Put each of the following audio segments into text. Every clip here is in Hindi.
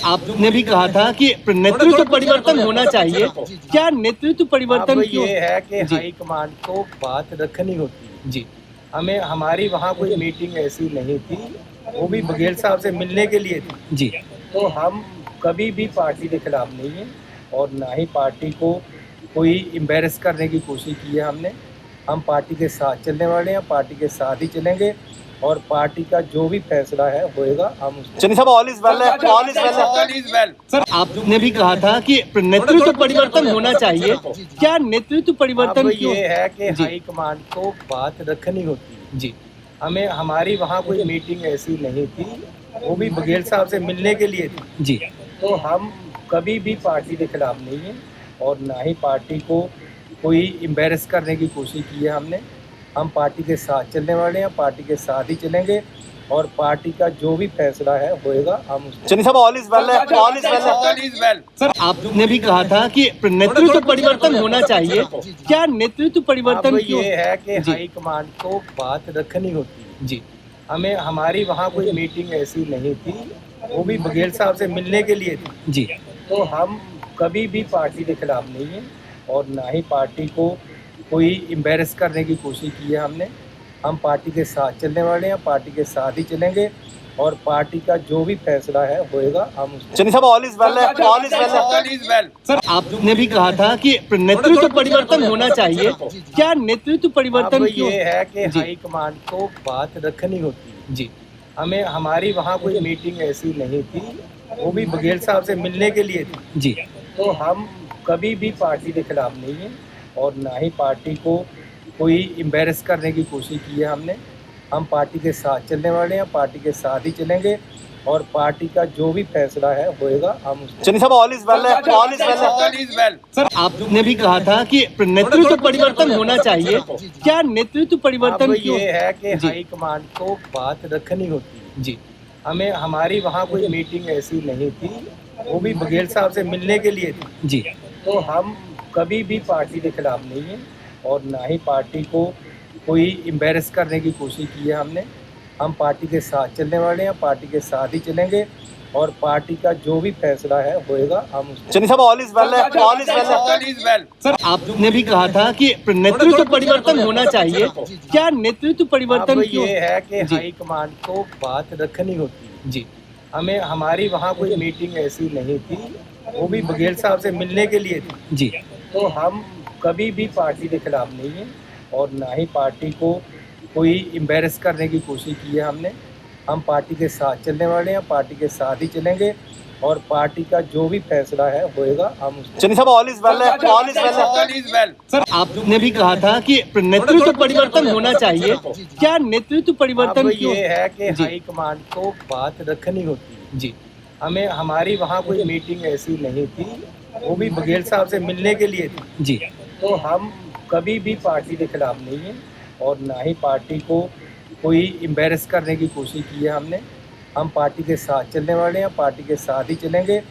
आपने भी कहा था कि नेतृत्व परिवर्तन होना चाहिए। क्या नेतृत्व परिवर्तन अब क्यों? ये है कि जी। हाईकमांड को बात रखनी होती है। जी। हमें हमारी वहाँ कोई मीटिंग ऐसी नहीं थी, वो भी बघेल साहब से मिलने के लिए थी। जी। तो हम कभी भी पार्टी के खिलाफ नहीं है और ना ही पार्टी को कोई एम्बेरस करने की कोशिश की है हमने। हम पार्टी के साथ चलने वाले हैं, पार्टी के साथ ही चलेंगे और पार्टी का जो भी फैसला है होएगा हम उसको। चन्नी साहब ऑल इज वेल है, ऑल इज वेल है। All is well. सर, आपने भी कहा था कि नेतृत्व परिवर्तन होना चाहिए। क्या नेतृत्व परिवर्तन अब क्यों? ये है कि जी। हाईकमांड को बात रखनी होती है। जी। हमें हमारी वहाँ कोई मीटिंग ऐसी नहीं थी, वो भी बघेल साहब से मिलने के लिए थी। जी। तो हम कभी भी पार्टी के खिलाफ नहीं है और ना ही पार्टी को कोई एम्बेरस करने की कोशिश की है हमने। हम पार्टी के साथ चलने वाले हैं, पार्टी के साथ ही चलेंगे और पार्टी का जो भी फैसला है होएगा हम उसको। चन्नी साहब ऑल इज वेल है, ऑल इज वेल है। All is well. सर, आपने भी कहा था कि नेतृत्व परिवर्तन होना चाहिए। क्या नेतृत्व परिवर्तन अब क्यों? ये है कि जी। हाईकमांड को बात रखनी होती है। जी। हमें हमारी वहाँ कोई मीटिंग ऐसी नहीं थी, वो भी बघेल साहब से मिलने के लिए थी। जी। तो हम कभी भी पार्टी के खिलाफ नहीं है और ना ही पार्टी को कोई एम्बेरस करने की कोशिश की है हमने। हम पार्टी के साथ चलने वाले हैं, पार्टी के साथ ही चलेंगे और पार्टी का जो भी फैसला है होएगा हम उसको। चन्नी साहब ऑल इज वेल है, ऑल इज वेल है। All is well. सर, आपने भी कहा था कि नेतृत्व परिवर्तन होना चाहिए। क्या नेतृत्व परिवर्तन अब क्यों? ये है कि जी। हाईकमांड को बात रखनी होती है। जी। हमें हमारी वहाँ कोई मीटिंग ऐसी नहीं थी, वो भी बघेल साहब से मिलने के लिए थी। जी। तो हम कभी भी पार्टी के खिलाफ नहीं है और ना ही पार्टी को कोई एम्बेरस करने की कोशिश की है हमने। हम पार्टी के साथ चलने वाले हैं, पार्टी के साथ ही चलेंगे और पार्टी का जो भी फैसला है होएगा हम उसको। चन्नी साहब ऑल इज वेल है, ऑल इज वेल है। All is well. सर, आपने भी कहा था कि नेतृत्व परिवर्तन होना चाहिए। क्या नेतृत्व परिवर्तन अब क्यों? ये है कि जी। हाईकमांड को बात रखनी होती है। जी। हमें हमारी वहाँ कोई मीटिंग ऐसी नहीं थी, वो भी बघेल साहब से मिलने के लिए थी। जी। तो हम कभी भी पार्टी के खिलाफ नहीं है और ना ही पार्टी को कोई एम्बेरस करने की कोशिश की है हमने। हम पार्टी के साथ चलने वाले हैं, पार्टी के साथ ही चलेंगे और पार्टी का जो भी फैसला है होएगा हम उसको। चन्नी साहब ऑल इज वेल है, ऑल इज वेल है। All is well. सर, आपने भी कहा था कि नेतृत्व परिवर्तन होना चाहिए। क्या नेतृत्व परिवर्तन अब क्यों? ये है कि जी। हाईकमांड को बात रखनी होती है। जी। हमें हमारी वहाँ कोई मीटिंग ऐसी नहीं थी, वो भी बघेल साहब से मिलने के लिए थी। जी। तो हम कभी भी पार्टी के खिलाफ नहीं है और ना ही पार्टी को कोई एम्बेरस करने की कोशिश की है हमने। हम पार्टी के साथ चलने वाले हैं, पार्टी के साथ ही चलेंगे और पार्टी का जो भी फैसला है होएगा हम उसको। चन्नी साहब ऑल इज वेल है, ऑल इज वेल है। All is well. सर, आपने भी कहा था कि नेतृत्व परिवर्तन होना चाहिए। क्या नेतृत्व परिवर्तन अब क्यों? ये है कि जी। हाईकमांड को बात रखनी होती है। जी। हमें हमारी वहाँ कोई मीटिंग ऐसी नहीं थी, वो भी बघेल साहब से मिलने के लिए थी। जी। तो हम कभी भी पार्टी के खिलाफ नहीं है और ना ही पार्टी को कोई एम्बेरस करने की कोशिश की है हमने। हम पार्टी के साथ चलने वाले हैं, पार्टी के साथ ही चलेंगे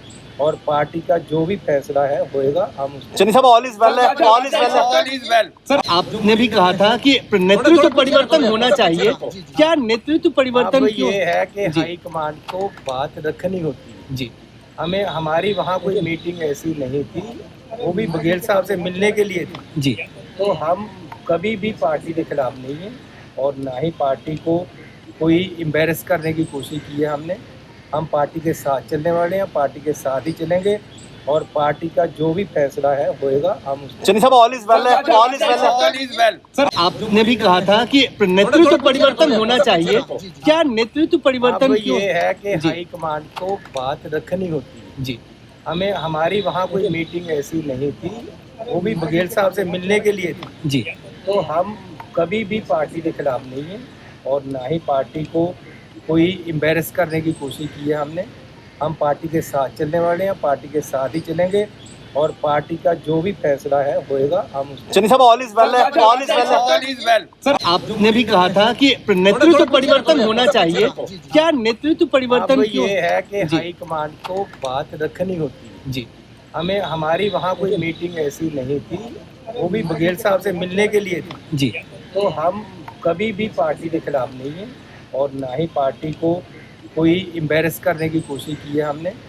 और पार्टी का जो भी फैसला है होएगा हम उसको। चन्नी साहब ऑल इज वेल है, ऑल इज वेल है। All is well. सर, आपने भी कहा था कि नेतृत्व परिवर्तन होना चाहिए। क्या नेतृत्व परिवर्तन अब क्यों? ये है कि जी। हाईकमांड को बात रखनी होती है। जी। हमें हमारी वहाँ कोई मीटिंग ऐसी नहीं थी, वो भी बघेल साहब से मिलने के लिए थी। जी। तो हम कभी भी पार्टी के खिलाफ नहीं है और ना ही पार्टी को कोई एम्बेरस करने की कोशिश की है हमने। हम पार्टी के साथ चलने वाले हैं, पार्टी के साथ ही चलेंगे और पार्टी का जो भी फैसला है होएगा हम उसको। चन्नी साहब ऑल इज वेल है, ऑल इज वेल है। All is well. सर, आपने भी कहा था कि नेतृत्व परिवर्तन होना चाहिए। क्या नेतृत्व परिवर्तन अब क्यों? ये है कि जी। हाईकमांड को बात रखनी होती है। जी। हमें हमारी वहाँ कोई मीटिंग ऐसी नहीं थी, वो भी बघेल साहब से मिलने के लिए थी। जी। तो हम कभी भी पार्टी के खिलाफ नहीं है और ना ही पार्टी को कोई एम्बेरस करने की कोशिश की है हमने। हम पार्टी के साथ चलने वाले हैं, पार्टी के साथ ही चलेंगे और पार्टी का जो भी फैसला है होएगा हम उसको। चन्नी साहब ऑल इज वेल है, ऑल इज वेल है। All is well. सर, आपने भी कहा था कि नेतृत्व परिवर्तन होना चाहिए। क्या नेतृत्व परिवर्तन अब क्यों? ये है कि जी। हाईकमांड को बात रखनी होती है। जी। हमें हमारी वहाँ कोई मीटिंग ऐसी नहीं थी, वो भी बघेल साहब से मिलने के लिए थी। जी। तो हम कभी भी पार्टी के खिलाफ नहीं है और ना ही पार्टी को कोई एम्बेरस करने की कोशिश की है हमने।